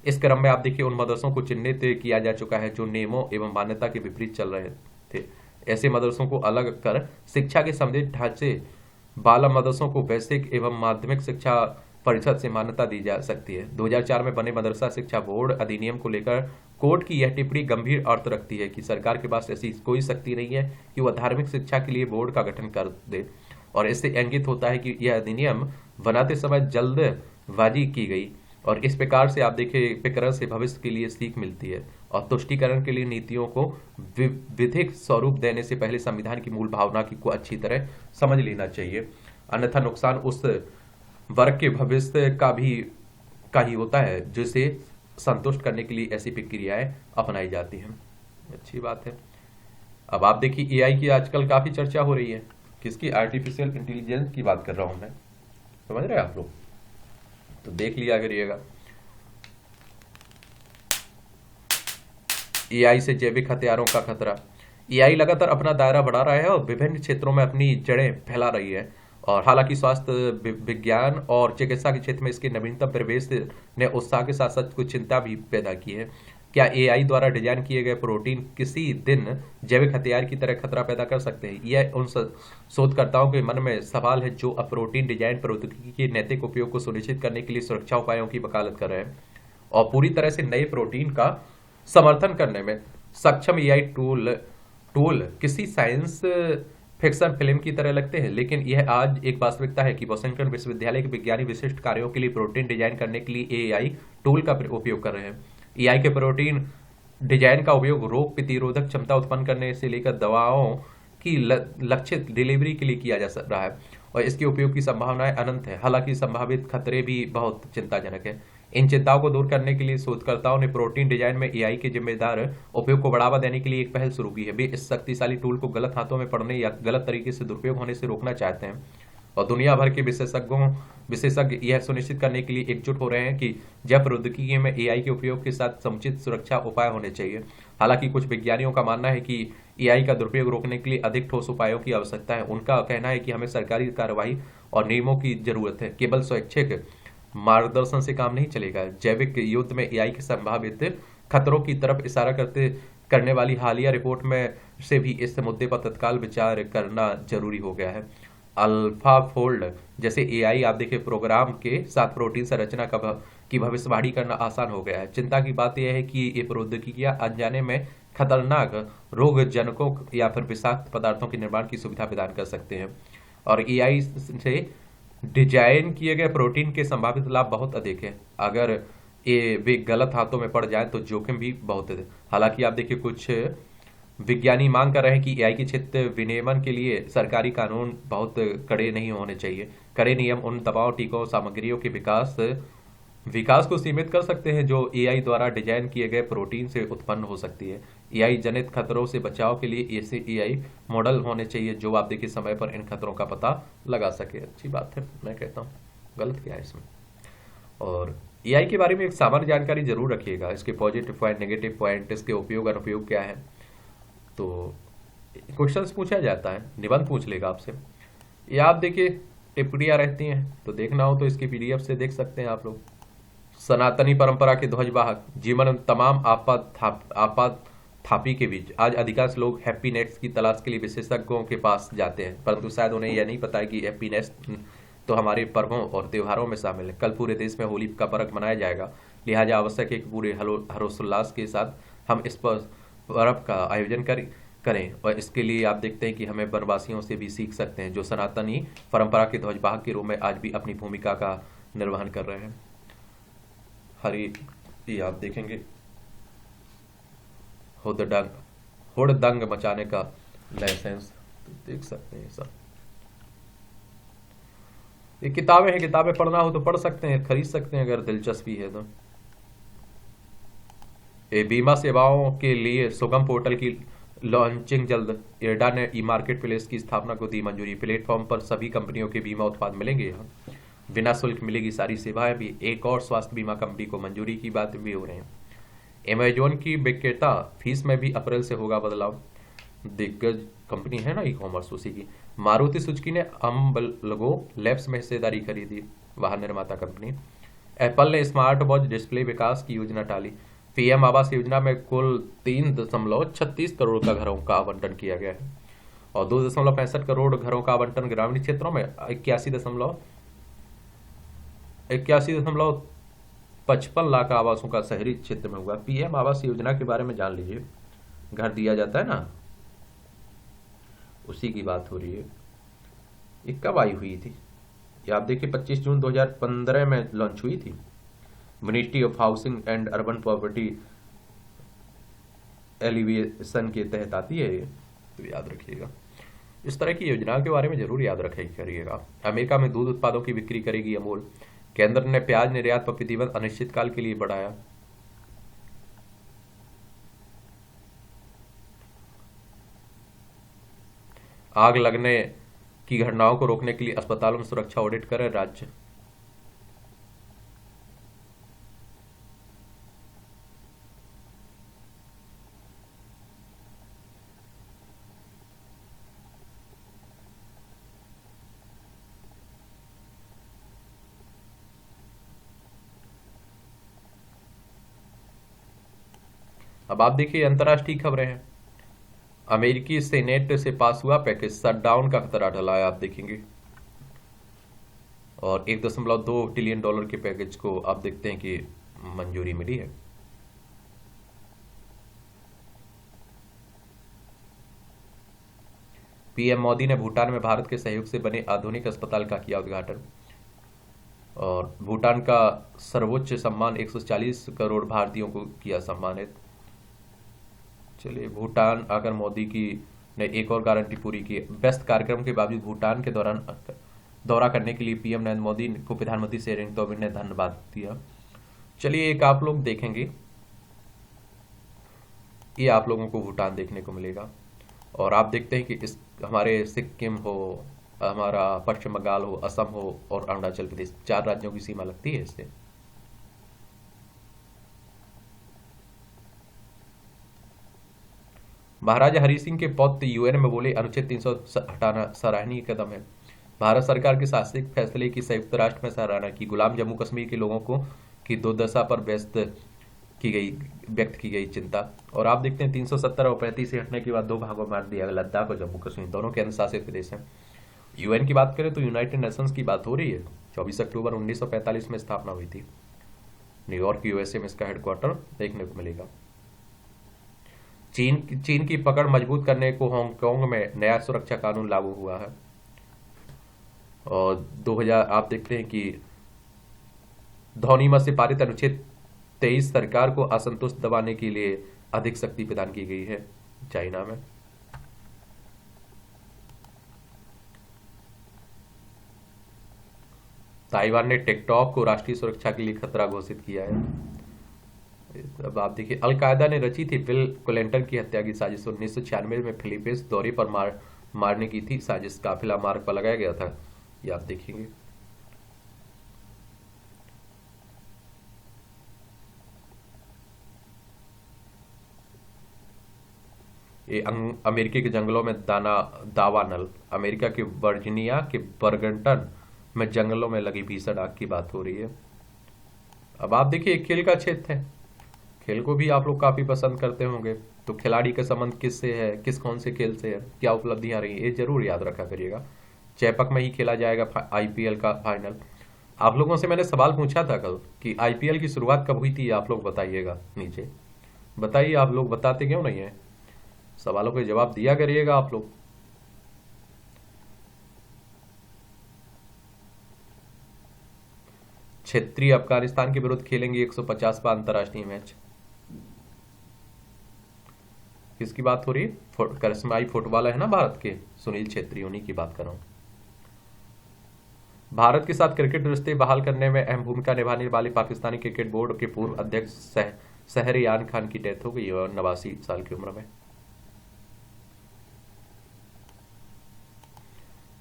S1: इस क्रम में आप देखिए उन मदरसों को चिन्हित किया जा चुका है जो नियमों एवं मान्यता के विपरीत चल रहे थे। ऐसे मदरसों को अलग कर शिक्षा के संबंधित ढांचे बाला मदरसों को बेसिक एवं माध्यमिक शिक्षा परिषद से मान्यता दी जा सकती है। 2004 में बने मदरसा शिक्षा बोर्ड अधिनियम को लेकर कोर्ट की यह टिप्पणी गंभीर अर्थ रखती है कि सरकार के पास ऐसी कोई शक्ति नहीं है कि वह धार्मिक शिक्षा के लिए बोर्ड का गठन कर दे। और इससे इंगित होता है कि यह अधिनियम बनाते समय जल्दबाजी की गई और इस प्रकार से आप देखिए प्रकरण से भविष्य के लिए सीख मिलती है। और तुष्टीकरण के लिए नीतियों को विधिक स्वरूप देने से पहले संविधान की मूल भावना को अच्छी तरह समझ लेना चाहिए, अन्यथा नुकसान उस वर्ग के भविष्य का ही होता है जिसे संतुष्ट करने के लिए ऐसी प्रक्रियाएं अपनाई जाती हैं। अच्छी बात है। अब आप देखिए एआई की आजकल काफी चर्चा हो रही है। किसकी? आर्टिफिशियल इंटेलिजेंस की बात कर रहा हूं मैं, समझ रहे हैं आप लोग? तो देख लिया करिएगा। एआई से जैविक हथियारों का खतरा। एआई लगातार अपना दायरा बढ़ा रहा है और विभिन्न क्षेत्रों में अपनी जड़ें फैला रही है। और हालांकि स्वास्थ्य विज्ञान और चिकित्सा के क्षेत्र में इसके नवीनतम प्रवेश ने उत्साह के साथ साथ कुछ चिंता भी पैदा की है। क्या एआई द्वारा डिजाइन किए गए प्रोटीन किसी दिन जैविक हथियार की तरह खतरा पैदा कर सकते हैं? यह उन शोधकर्ताओं के मन में सवाल है जो अब प्रोटीन डिजाइन प्रौद्योगिकी के नैतिक उपयोग को सुनिश्चित करने के लिए सुरक्षा उपायों की वकालत कर रहे हैं और पूरी तरह से नए प्रोटीन का समर्थन करने में सक्षम एआई टूल किसी साइंस फिक्शन फिल्म की तरह लगते हैं, लेकिन यह आज एक वास्तविकता है कि वॉशिंगटन विश्वविद्यालय के विज्ञानी विशिष्ट कार्यों के लिए प्रोटीन डिजाइन करने के लिए एआई टूल का उपयोग कर रहे हैं। एआई के प्रोटीन डिजाइन का उपयोग रोग प्रतिरोधक क्षमता उत्पन्न करने से लेकर दवाओं की लक्षित डिलीवरी के लिए किया जा रहा है और इसके उपयोग की संभावनाएं अनंत है। हालांकि संभावित खतरे भी बहुत चिंताजनक है। इन चिंताओं को दूर करने के लिए शोधकर्ताओं ने प्रोटीन डिजाइन में एआई के जिम्मेदार उपयोग को बढ़ावा देने के लिए एक पहल शुरू की है। वे इस शक्तिशाली टूल को गलत हाथों में पड़ने या गलत तरीके से दुरुपयोग होने से रोकना चाहते हैं और दुनिया भर के विशेषज्ञ यह सुनिश्चित करने के लिए एकजुट हो रहे हैं कि जैव प्रौद्योगिकी में एआई के उपयोग के साथ समुचित सुरक्षा उपाय होने चाहिए। हालांकि कुछ विज्ञानियों का मानना है कि एआई का दुरुपयोग रोकने के लिए अधिक ठोस उपायों की आवश्यकता है। उनका कहना है कि हमें सरकारी कार्रवाई और नियमों की जरूरत है, केवल स्वैच्छिक मार्गदर्शन से काम नहीं चलेगा। जैविक युद्ध में एआई के संभावित खतरों की तरफ इशारा करने वाली हालिया रिपोर्ट में से भी इस मुद्दे पर तत्काल विचार करना जरूरी हो गया है। अल्फाफोल्ड जैसे एआई आप देखिए प्रोग्राम के साथ प्रोटीन संरचना की भविष्यवाणी करना आसान हो गया है। चिंता की बात यह है कि ये प्रौद्योगिकियां अनजाने में खतरनाक रोगजनकों या फिर विषाक्त पदार्थों के निर्माण की सुविधा प्रदान कर सकते हैं और एआई से डिजाइन किए गए प्रोटीन के संभावित लाभ बहुत अधिक है। अगर वे गलत हाथों में पड़ जाएं तो जोखिम भी बहुत है। हालांकि आप देखिए कुछ विज्ञानी मांग कर रहे हैं कि एआई के क्षेत्र विनियमन के लिए सरकारी कानून बहुत कड़े नहीं होने चाहिए। कड़े नियम उन दवाओं, टीकों, सामग्रियों के विकास को सीमित कर सकते हैं जो एआई द्वारा डिजाइन किए गए प्रोटीन से उत्पन्न हो सकती है। एआई जनित खतरों से बचाव के लिए ऐसे एआई मॉडल होने चाहिए जो आप देखिए समय पर इन खतरों का पता लगा सके। अच्छी बात है, मैं कहता हूँ गलत क्या है इसमें। और एआई के बारे में एक सामान्य जानकारी जरूर रखिएगा, इसके पॉजिटिव पॉइंट, नेगेटिव पॉइंट, इसके उपयोग अनुपयोग क्या है। तो क्वेश्चंस पूछा जाता है, निबंध पूछ लेगा आपसे, या आप देखिए टिप्पणियां रहती हैं तो देखना हो तो इसके पीडीएफ से देख सकते हैं आप लोग। सनातनी परंपरा के ध्वजवाहक जीवन तमाम आपाधापी के बीच आज अधिकांश लोग हैप्पीनेस की तलाश के लिए विशेषज्ञों के पास जाते हैं, परंतु शायद उन्हें यह नहीं पता है कि हैप्पीनेस तो हमारे पर्वों और त्योहारों में शामिल है। कल पूरे देश में होली का पर्व मनाया जाएगा, लिहाजा आवश्यक है कि पूरे हर्षोल्लास के साथ हम इस पर्व का आयोजन करें और इसके लिए आप देखते हैं कि हमें वनवासियों से भी सीख सकते हैं जो सनातनी परंपरा के ध्वजवाहक के रूप में आज भी अपनी भूमिका का निर्वहन कर रहे हैं। ये आप देखेंगे हुड़दंग मचाने का लाइसेंस, तो देख सकते हैं सब। ये किताबें हैं, किताबें पढ़ना हो तो पढ़ सकते हैं, खरीद सकते हैं अगर दिलचस्पी है तो। ये बीमा सेवाओं के लिए सुगम पोर्टल की लॉन्चिंग जल्द। एडा ने ई मार्केट प्लेस की स्थापना को दी मंजूरी। प्लेटफॉर्म पर सभी कंपनियों के बीमा उत्पाद मिलेंगे यहाँ, बिना शुल्क मिलेगी सारी सेवाएं भी। एक और स्वास्थ्य बीमा कंपनी को मंजूरी की बात भी हो रही है। अमेजोन की विक्रेता फीस में भी अप्रैल से होगा बदलाव। दिग्गज कंपनी है ना ई कॉमर्स, उसी की। मारुति सुजुकी ने अम्बलगो लैब्स में हिस्सेदारी खरीदी, वाहन निर्माता कंपनी। एप्पल ने स्मार्ट वॉच डिस्प्ले विकास की योजना टाली। पीएम आवास योजना में कुल 3.36 करोड़ का घरों का आवंटन किया गया है और 2.65 करोड़ घरों का आवंटन ग्रामीण क्षेत्रों में, 81.55 लाख आवासों का शहरी क्षेत्र में हुआ। पीएम आवास योजना के बारे में जान लीजिए। घर दिया जाता है ना, उसी की बात हो रही है। ये कब आई हुई थी ये आप देखिए, 25 जून 2015 में लॉन्च हुई थी। Ministry of housing and urban property elevation के तहत आती है ये, तो याद रखिएगा। इस तरह की योजनाओं के बारे में जरूर याद रखिएगा। अमेरिका में दूध उत्पादों की बिक्री करेगी अमूल। केंद्र ने प्याज निर्यात पर प्रतिबंध अनिश्चितकाल के लिए बढ़ाया। आग लगने की घटनाओं को रोकने के लिए अस्पतालों में सुरक्षा ऑडिट करे राज्य। अब आप देखिए अंतर्राष्ट्रीय खबरें हैं। अमेरिकी सेनेट से पास हुआ पैकेज, शटडाउन का खतरा टला है, आप देखेंगे। और 1.2 ट्रिलियन डॉलर के पैकेज को आप देखते हैं कि मंजूरी मिली है। पीएम मोदी ने भूटान में भारत के सहयोग से बने आधुनिक अस्पताल का किया उद्घाटन। और भूटान का सर्वोच्च सम्मान 140 करोड़ भारतीयों को किया सम्मानित। चलिए, भूटान आकर मोदी की ने एक और गारंटी पूरी की। व्यस्त कार्यक्रम के बावजूद भूटान के दौरान दौरा करने के लिए पीएम नरेंद्र मोदी को प्रधानमंत्री शेरिंग तोब्गे ने धन्यवाद दिया। चलिए, एक आप लोग देखेंगे, ये आप लोगों को भूटान देखने को मिलेगा। और आप देखते हैं कि इस हमारे सिक्किम हो, हमारा पश्चिम बंगाल हो, असम हो और अरुणाचल प्रदेश, 4 राज्यों की सीमा लगती है इससे। महाराजा हरि सिंह के पौत्र यूएन में बोले, अनुच्छेद 300 हटाना सराहनीय कदम है। भारत सरकार के शासनिक फैसले की संयुक्त राष्ट्र में सराहना की। गुलाम जम्मू कश्मीर के लोगों को की दुर्दशा पर व्यक्त की गई चिंता। और आप देखते हैं 370 और 35 से हटने के बाद 2 भागों में बांट दिया गया। लद्दाख और जम्मू कश्मीर दोनों केंद्र शासित प्रदेश हैं। यूएन की बात करें तो यूनाइटेड नेशंस की बात हो रही है। 24 अक्टूबर 1945 में स्थापना हुई थी। न्यूयॉर्क यूएसए में इसका हेडक्वार्टर देखने को मिलेगा। चीन की पकड़ मजबूत करने को हांगकांग में नया सुरक्षा कानून लागू हुआ है। और 2000 आप देखते हैं कि ध्वनिमत से पारित अनुच्छेद 23 सरकार को असंतुष्ट दबाने के लिए अधिक शक्ति प्रदान की गई है चाइना में। ताइवान ने टिकटॉक को राष्ट्रीय सुरक्षा के लिए खतरा घोषित किया है। अब आप देखिए, अलकायदा ने रची थी बिल क्लिंटन की हत्या की साजिश। 1996 में फिलीपींस दौरे पर मारने की थी साजिश। काफिला मार्ग पर लगाया गया था, ये आप देखेंगे। ये अमेरिका के जंगलों में दावानल। अमेरिका के वर्जीनिया के बर्गंटन में जंगलों में लगी भीषण आग की बात हो रही है। अब आप देखिए, खेल का क्षेत्र है। खेल को भी आप लोग काफी पसंद करते होंगे, तो खिलाड़ी का संबंध किससे है, किस कौन से खेल से है, क्या उपलब्धियां रही, ये जरूर याद रखा करिएगा। चैपक में ही खेला जाएगा आईपीएल का फाइनल। आप लोगों से मैंने सवाल पूछा था कल कि आईपीएल की शुरुआत कब हुई थी, आप लोग बताइएगा नीचे। बताइए, आप लोग बताते क्यों नहीं है? सवालों के जवाब दिया करिएगा आप लोग। क्षेत्रीय अफगानिस्तान के विरुद्ध खेलेंगे 150वां अंतर्राष्ट्रीय मैच। किसकी बात हो रही है? करिश्माई फुटबॉलर है ना भारत के, सुनील छेत्री, उन्हीं की बात कर रहा हूं। भारत के साथ क्रिकेट रिश्ते बहाल करने में अहम भूमिका निभाने वाले पाकिस्तानी क्रिकेट बोर्ड के पूर्व अध्यक्ष शहरयार खान की डेथ हो गई और 89 साल की उम्र में।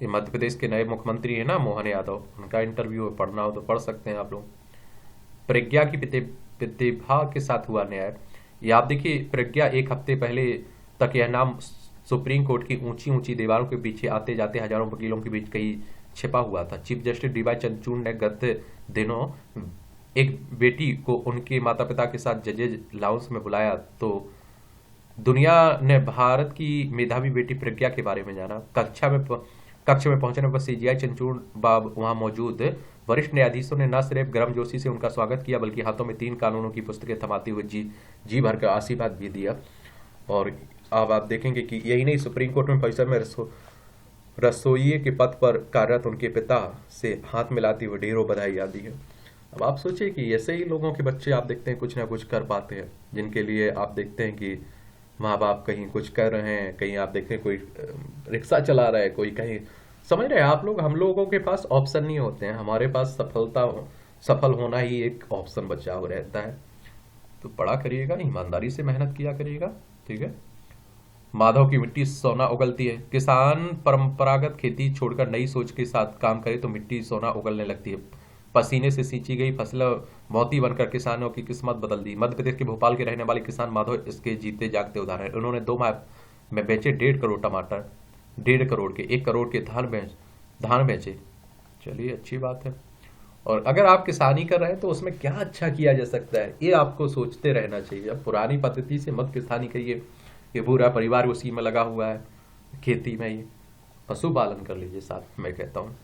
S1: ये मध्य प्रदेश के नए मुख्यमंत्री है ना, मोहन यादव, उनका इंटरव्यू है, पढ़ना हो तो पढ़ सकते हैं आप लोग। प्रज्ञा की प्रतिभा के साथ हुआ न्याय। ये आप देखिए, प्रज्ञा एक हफ्ते पहले तक यह नाम सुप्रीम कोर्ट की ऊंची ऊंची दीवारों के पीछे आते जाते हजारों वकीलों के बीच कहीं छिपा हुआ था। चीफ जस्टिस डीवाई चंद्रचूड़ ने गत दिनों एक बेटी को उनके माता पिता के साथ जजेज लाउंज में बुलाया तो दुनिया ने भारत की मेधावी बेटी प्रज्ञा के बारे में जाना। कक्ष में पहुंचने पर सीजीआई चंद्रचूड़ बाब वहां मौजूद वरिष्ठ न्यायाधीशों ने न सिर्फ गर्मजोशी से उनका स्वागत किया बल्कि हाथों में 3 कानूनों की पुस्तकें थमाते हुए जी भर का आशीर्वाद भी दिया। और अब आप देखेंगे कि यही नहीं, सुप्रीम कोर्ट में परिसर में रसोइये के पद पर कार्यरत उनके पिता से हाथ मिलाते हुए ढेरों बधाई दी है। अब आप सोचिए कि ऐसे ही लोगों के बच्चे आप देखते हैं कुछ ना कुछ कर पाते हैं, जिनके लिए आप देखते हैं कि माँ बाप कहीं कुछ कर रहे हैं, कहीं आप देखते हैं कोई रिक्शा चला रहा है, कोई कहीं, समझ रहे हैं आप लोग। हम लोगों के पास ऑप्शन नहीं होते हैं, हमारे पास सफल होना ही एक ऑप्शन बचा हुआ रहता है। तो पढ़ा करिएगा, ईमानदारी से मेहनत किया करिएगा, ठीक है। माधव की मिट्टी सोना उगलती है। किसान परंपरागत खेती छोड़कर नई सोच के साथ काम करे तो मिट्टी सोना उगलने लगती है। पसीने से सींची गई फसलें मोती बनकर किसानों की किस्मत बदल दी। मध्य प्रदेश के भोपाल के रहने वाले किसान माधव इसके जीते जागते उदाहरण है। उन्होंने 2 माह में बेचे 1.5 करोड़ टमाटर, 1.5 करोड़ के 1 करोड़ के धान बेचे। चलिए अच्छी बात है। और अगर आप किसानी कर रहे हैं तो उसमें क्या अच्छा किया जा सकता है, ये आपको सोचते रहना चाहिए। अब पुरानी पद्धति से मत किसानी करिए, ये पूरा परिवार उसी में लगा हुआ है, खेती में ही पशुपालन कर लीजिए साथ, मैं कहता हूँ।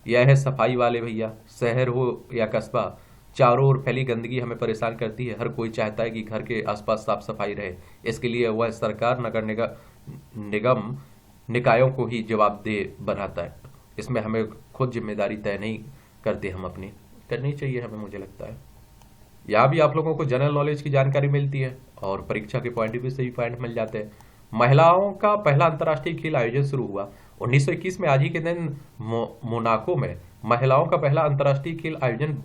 S1: यह है सफाई वाले भैया। शहर हो या कस्बा, चारों ओर फैली गंदगी हमें परेशान करती है। हर कोई चाहता है कि घर के आसपास साफ सफाई रहे। इसके लिए वह सरकार, नगर निगम, निकायों को ही जवाबदेह बनाता है। इसमें हमें खुद जिम्मेदारी तय नहीं करते, हम अपनी करनी चाहिए हमें, मुझे लगता है। यहाँ भी आप लोगों को जनरल नॉलेज की जानकारी मिलती है और परीक्षा के पॉइंट ऑफ व्यू से भी पॉइंट मिल जाते हैं। महिलाओं का पहला अंतर्राष्ट्रीय खेल आयोजन शुरू हुआ 1921 में। आज ही के दिन मोनाको में महिलाओं का पहला अंतर्राष्ट्रीय खेल आयोजन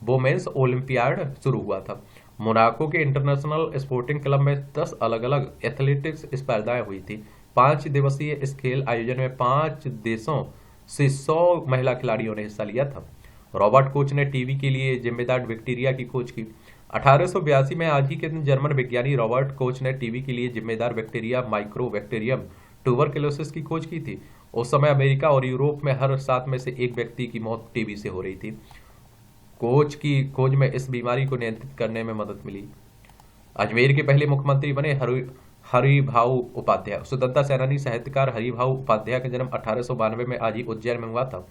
S1: वोमेन्स ओलंपियाड शुरू हुआ था। मोनाको के इंटरनेशनल स्पोर्टिंग क्लब में 10 अलग अलग एथलेटिक्स स्पर्धाएं हुई थी। 5 दिवसीय इस खेल आयोजन में 5 देशों से 100 महिला खिलाड़ियों ने हिस्सा लिया था। रॉबर्ट कोच ने टीबी के लिए जिम्मेदार बैक्टीरिया की खोज की। 1882 में आज ही के दिन जर्मन विज्ञानी रॉबर्ट कोच ने टीबी के लिए जिम्मेदार बैक्टीरिया माइक्रोबैक्टीरियम ट्यूबरकुलोसिस की खोज की थी। उस समय अमेरिका और यूरोप में हर 7 में से 1 व्यक्ति की मौत टीबी से हो रही थी। कोच की खोज में इस बीमारी को नियंत्रित करने में मदद मिली। अजमेर के पहले मुख्यमंत्री बने हरिभाऊ उपाध्याय। स्वतंत्रता सेनानी साहित्यकार हरिभाऊ उपाध्याय का जन्म 1892 में आज ही उज्जैन में हुआ था।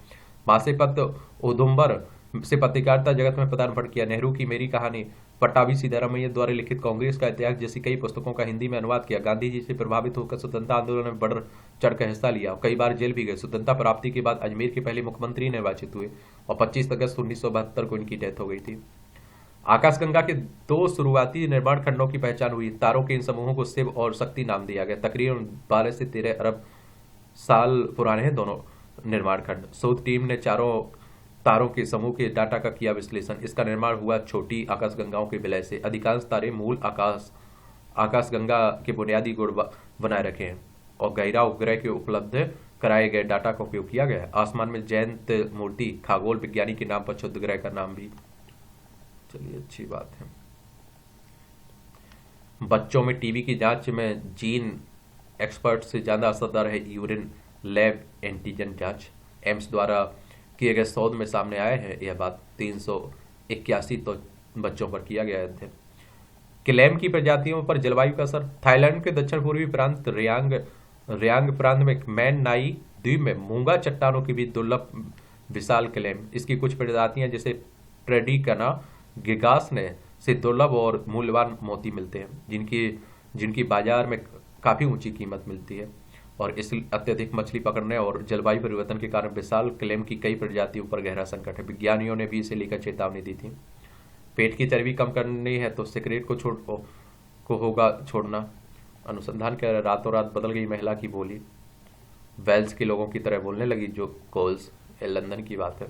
S1: माँ से पत्र उदुम्बर से पत्रकारिता जगत में पदार्पण किया। नेहरू की मेरी कहानी, पट्टाभी सीतारामैया द्वारा लिखित कांग्रेस का इतिहास जैसी कई पुस्तकों का हिंदी में अनुवाद किया। गांधी जी से प्रभावित होकर स्वतंत्रता आंदोलन में बढ़ चढ़कर हिस्सा लिया और कई बार जेल भी गए। स्वतंत्रता प्राप्ति के बाद अजमेर के पहले मुख्यमंत्री निर्वाचित हुए और 25 अगस्त 1972 को इनकी डेथ हो गई थी। आकाशगंगा के 2 शुरुआती निर्माण खंडों की पहचान हुई। तारों के इन समूहों को शिव और शक्ति नाम दिया गया। तकरीबन 12 से 13 अरब साल पुराने हैं दोनों निर्माण खंड। शोध टीम ने चारों तारों के समूह के डाटा का किया विश्लेषण। इसका निर्माण हुआ छोटी आकाशगंगाओं के विलय से। अधिकांश तारे मूल आकाशगंगा के बुनियादी गुण बनाए रखे हैं और गहरा उपग्रह के उपलब्ध कराए गए डाटा का उपयोग किया गया है। आसमान में जयंत मूर्ति खगोल विज्ञानी के नाम पर क्षुद्र ग्रह का नाम भी। चलिए अच्छी बात है। बच्चों में टीबी की जांच में जीन एक्सपर्ट से ज्यादा असरदार है यूरिन लैब एंटीजन जांच। एम्स द्वारा किए गए शोध में सामने आया है यह बात। 381 तो बच्चों पर किया गया अध्ययन। क्लेम की प्रजातियों पर जलवायु का असर। थाईलैंड के दक्षिण पूर्वी प्रांत रियांग प्रांत में मैन नाई द्वीप में मूंगा चट्टानों की भी दुर्लभ विशाल क्लेम। इसकी कुछ प्रजातियां जैसे ट्रेडिकना गिगास ने से दुर्लभ और मूल्यवान मोती मिलते हैं, जिनकी बाजार में काफी ऊंची कीमत मिलती है। और इस अत्यधिक मछली पकड़ने और जलवायु परिवर्तन के कारण विशाल क्लेम की कई प्रजातियों पर गहरा संकट है। विज्ञानियों ने भी इसे लेकर चेतावनी दी थी। पेट की चर्बी कम करनी है तो सिगरेट को होगा छोड़ना। अनुसंधान के रातों रात बदल गई महिला की बोली। वेल्स के लोगों की तरह बोलने लगी जो कोल्स। लंदन की बात है।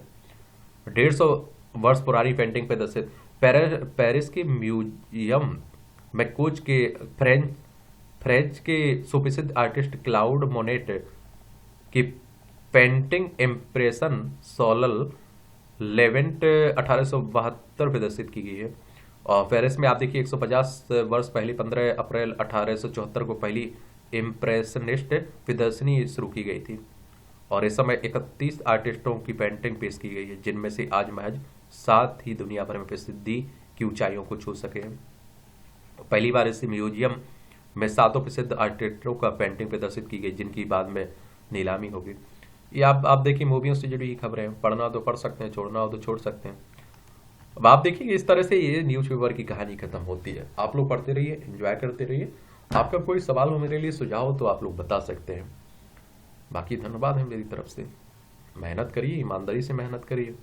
S1: 150 वर्ष पुरानी पेंटिंग पे दर्शित। पेरिस के म्यूजियम में कुछ के फ्रेंच के सुप्रसिद्ध आर्टिस्ट क्लाउड मोनेट कि पेंटिंग इम्प्रेशन सोलल लेवेंट 1872 प्रदर्शित की गई है। और पेरिस में आप देखिए 150 वर्ष पहले 15 अप्रैल 1874 को पहली इम्प्रेशनिस्ट प्रदर्शनी शुरू की गई थी। और इस समय 31 आर्टिस्टों की पेंटिंग पेश की गई है, जिनमें से आज महज 7 ही दुनिया भर में प्रसिद्धि की ऊंचाइयों को छू सके हैं। पहली बार इस म्यूजियम में 7 प्रसिद्ध आर्टिस्टों का पेंटिंग प्रदर्शित की गई, जिनकी बाद में नीलामी होगी। ये आप देखिए मूवियों से जुड़ी खबरें, पढ़ना हो तो पढ़ सकते हैं, छोड़ना हो तो छोड़ सकते हैं। अब आप देखिए इस तरह से ये न्यूज़ पेपर की कहानी खत्म होती है। आप लोग पढ़ते रहिए, एंजॉय करते रहिए। आपका कोई सवाल हो मेरे लिए, सुझाव हो तो आप लोग बता सकते हैं। बाकी धन्यवाद है मेरी तरफ से। मेहनत करिए, ईमानदारी से मेहनत करिए।